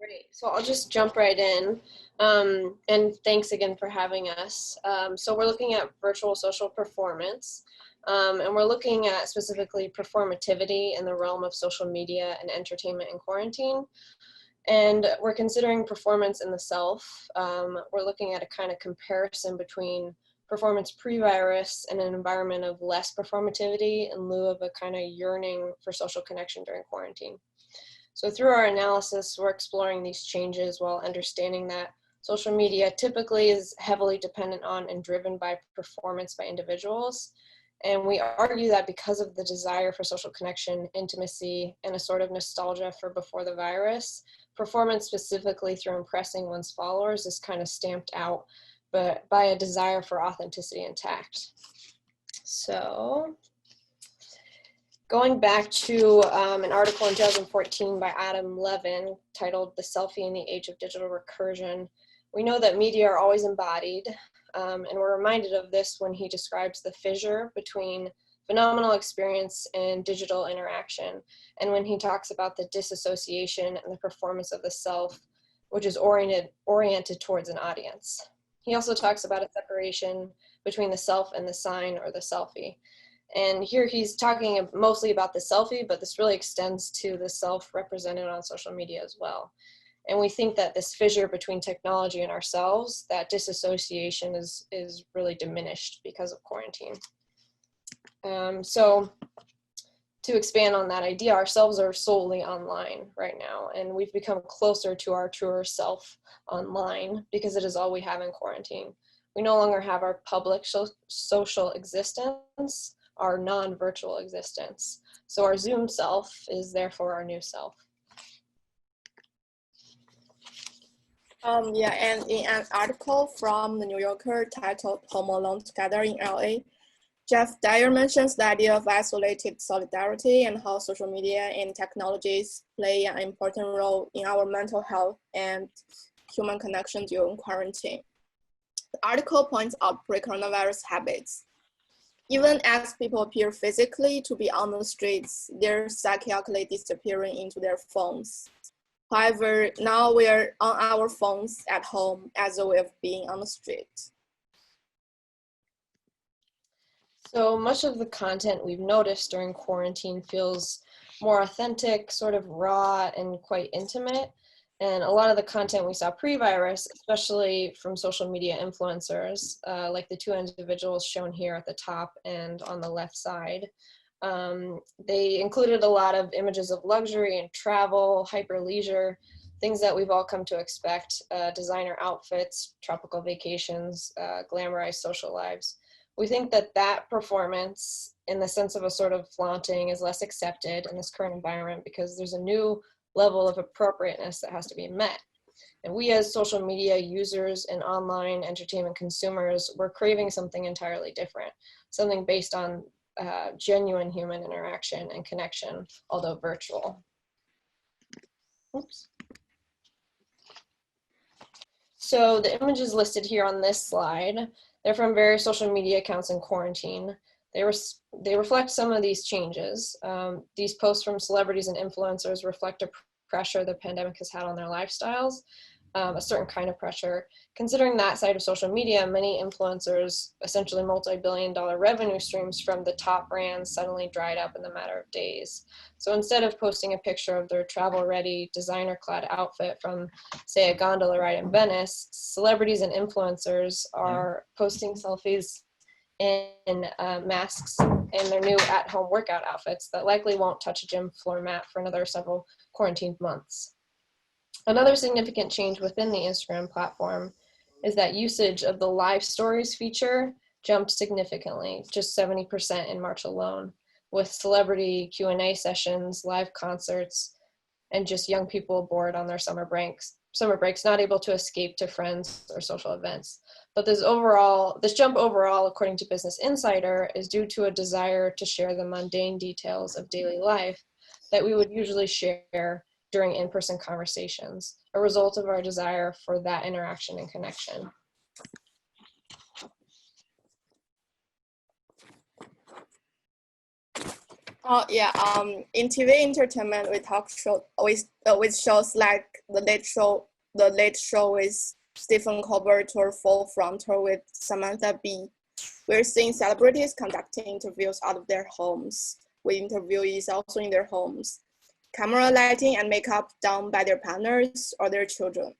Great. So I'll just jump right in. And thanks again for having us. So we're looking at virtual social performance, and we're looking at specifically performativity in the realm of social media and entertainment in quarantine. And we're considering performance in the self. We're looking at a kind of comparison between performance pre-virus and an environment of less performativity in lieu of a kind of yearning for social connection during quarantine. So through our analysis, we're exploring these changes while understanding that social media typically is heavily dependent on and driven by performance by individuals. And we argue that because of the desire for social connection, intimacy, and a sort of nostalgia for before the virus, performance specifically through impressing one's followers is kind of stamped out, but by a desire for authenticity and tact. So going back to an article in 2014 by Adam Levin titled "The Selfie in the Age of Digital Recursion," we know that media are always embodied, and we're reminded of this when he describes the fissure between phenomenal experience and digital interaction, and when he talks about the disassociation and the performance of the self, which is oriented towards an audience. He also talks about a separation between the self and the sign or the selfie. And here he's talking mostly about the selfie, but this really extends to the self represented on social media as well. And we think that this fissure between technology and ourselves, that disassociation is really diminished because of quarantine. So to expand on that idea, ourselves are solely online right now, and we've become closer to our truer self online because it is all we have in quarantine. We no longer have our public social existence, our non-virtual existence. So our Zoom self is therefore our new self. And in an article from the New Yorker titled Home Alone Together in LA, Jeff Dyer mentions the idea of isolated solidarity and how social media and technologies play an important role in our mental health and human connection during quarantine. The article points out pre-coronavirus habits. Even as people appear physically to be on the streets, they're psychically disappearing into their phones. However, now we're on our phones at home as a way of being on the street. So much of the content we've noticed during quarantine feels more authentic, sort of raw, and quite intimate. And a lot of the content we saw pre-virus, especially from social media influencers, like the two individuals shown here at the top and on the left side, they included a lot of images of luxury and travel, hyper-leisure, things that we've all come to expect, designer outfits, tropical vacations, glamorized social lives. We think that that performance, in the sense of a sort of flaunting, is less accepted in this current environment because there's a new level of appropriateness that has to be met. And we as social media users and online entertainment consumers, we're craving something entirely different, something based on genuine human interaction and connection, although virtual. Oops. So the images listed here on this slide, they're from various social media accounts in quarantine. They reflect some of these changes. These posts from celebrities and influencers reflect a pressure the pandemic has had on their lifestyles, a certain kind of pressure. Considering that side of social media, many influencers, essentially multi-billion-dollar revenue streams from the top brands, suddenly dried up in the matter of days. So instead of posting a picture of their travel-ready, designer-clad outfit from, say, a gondola ride in Venice, celebrities and influencers are posting selfies in masks and their new at-home workout outfits that likely won't touch a gym floor mat for another several quarantined months. Another significant change within the Instagram platform is that usage of the live stories feature jumped significantly, just 70% in March alone, with celebrity Q&A sessions, live concerts, and just young people bored on their summer breaks, not able to escape to friends or social events. But this jump overall, according to Business Insider, is due to a desire to share the mundane details of daily life that we would usually share during in-person conversations, a result of our desire for that interaction and connection. Oh yeah. In TV entertainment, we talk show with shows like The Late Show with Stephen Colbert or Full Frontal with Samantha Bee. We're seeing celebrities conducting interviews out of their homes, with interviewees also in their homes. Camera lighting and makeup done by their partners or their children.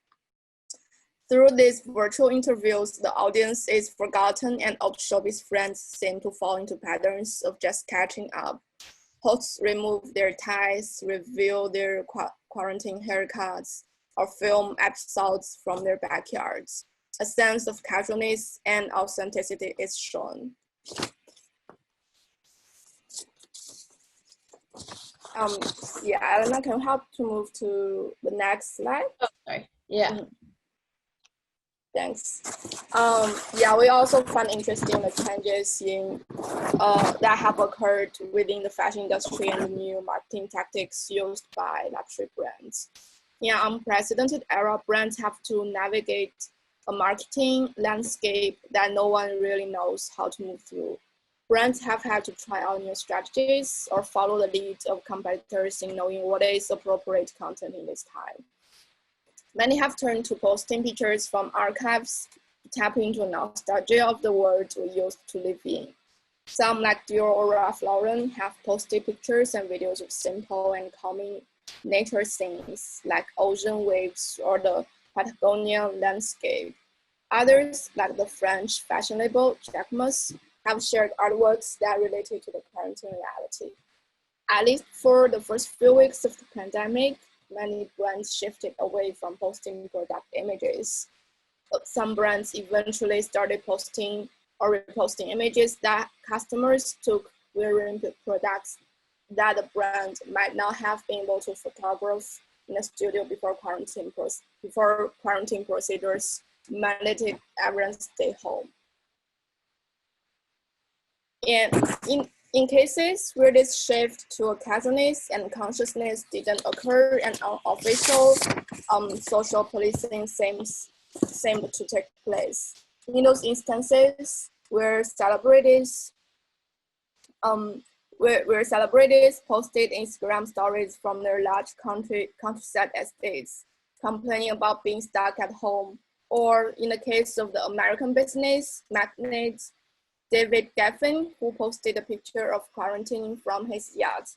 Through these virtual interviews, the audience is forgotten and old showbiz friends seem to fall into patterns of just catching up. Hosts remove their ties, reveal their quarantine haircuts, or film episodes from their backyards. A sense of casualness and authenticity is shown. Yeah, Elena, can you help to move to the next slide? Oh, sorry. Yeah. Thanks. Yeah, we also find interesting the changes in that have occurred within the fashion industry and the new marketing tactics used by luxury brands. In an unprecedented era, brands have to navigate a marketing landscape that no one really knows how to move through. Brands have had to try out new strategies or follow the lead of competitors in knowing what is appropriate content in this time. Many have turned to posting pictures from archives to tap into nostalgia of the world we used to live in. Some, like Dior or Ralph Lauren, have posted pictures and videos of simple and calming nature scenes, like ocean waves or the Patagonian landscape. Others, like the French fashion label Jacquemus, have shared artworks that related to the quarantine reality. At least for the first few weeks of the pandemic, many brands shifted away from posting product images. Some brands eventually started posting or reposting images that customers took wearing products that the brand might not have been able to photograph in the studio before quarantine procedures mandated everyone stay home. And in cases where this shift to a casualness and consciousness didn't occur and unofficial social policing seemed to take place. In those instances where celebrities posted Instagram stories from their large countryside estates, complaining about being stuck at home, or in the case of the American business magnate David Geffen, who posted a picture of quarantining from his yacht,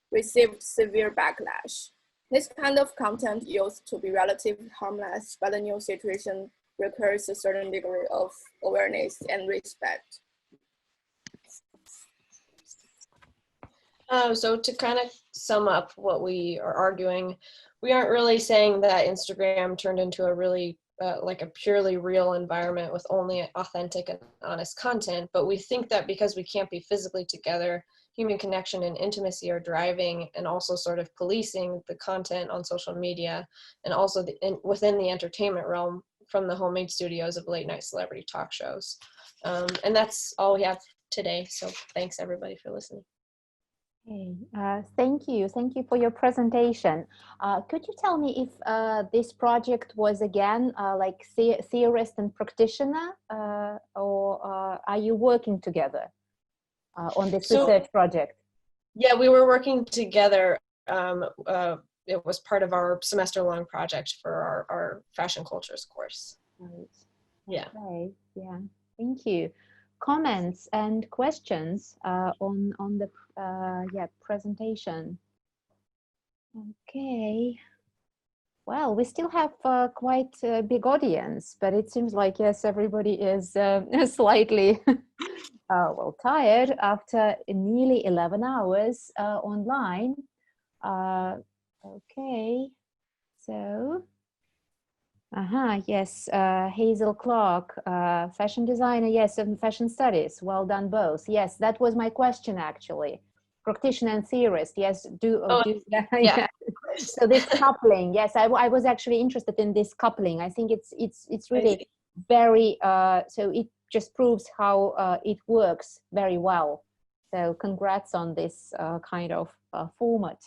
received severe backlash. This kind of content used to be relatively harmless, but the new situation requires a certain degree of awareness and respect. So to kind of sum up what we are arguing, we aren't really saying that Instagram turned into a really like a purely real environment with only authentic and honest content, but we think that because we can't be physically together, human connection and intimacy are driving and also sort of policing the content on social media, and also within the entertainment realm from the homemade studios of late night celebrity talk shows. And that's all we have today. So thanks everybody for listening. Okay, thank you for your presentation. Could you tell me if this project was again like theorist and practitioner, or are you working together on this research project? Yeah, we were working together. It was part of our semester-long project for our fashion cultures course. Right. Yeah. Okay. Yeah. Thank you. Comments and questions on the presentation. Okay. Well, we still have quite a big audience, but it seems like, yes, everybody is slightly well, tired after nearly 11 hours online. Okay, so yes, Hazel Clark, fashion designer, yes, and fashion studies. Well done both. Yes, that was my question actually. Practitioner and theorist, yes, yeah. So this coupling, yes, I was actually interested in this coupling. I think it's really very, so it just proves how it works very well. So congrats on this kind of format.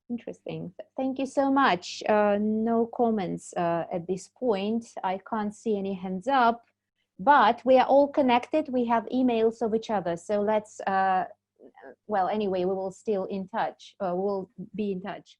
Interesting. Thank you so much. No comments at this point. I can't see any hands up, but we are all connected. We have emails of each other. So well, anyway, we will still in touch, we'll be in touch.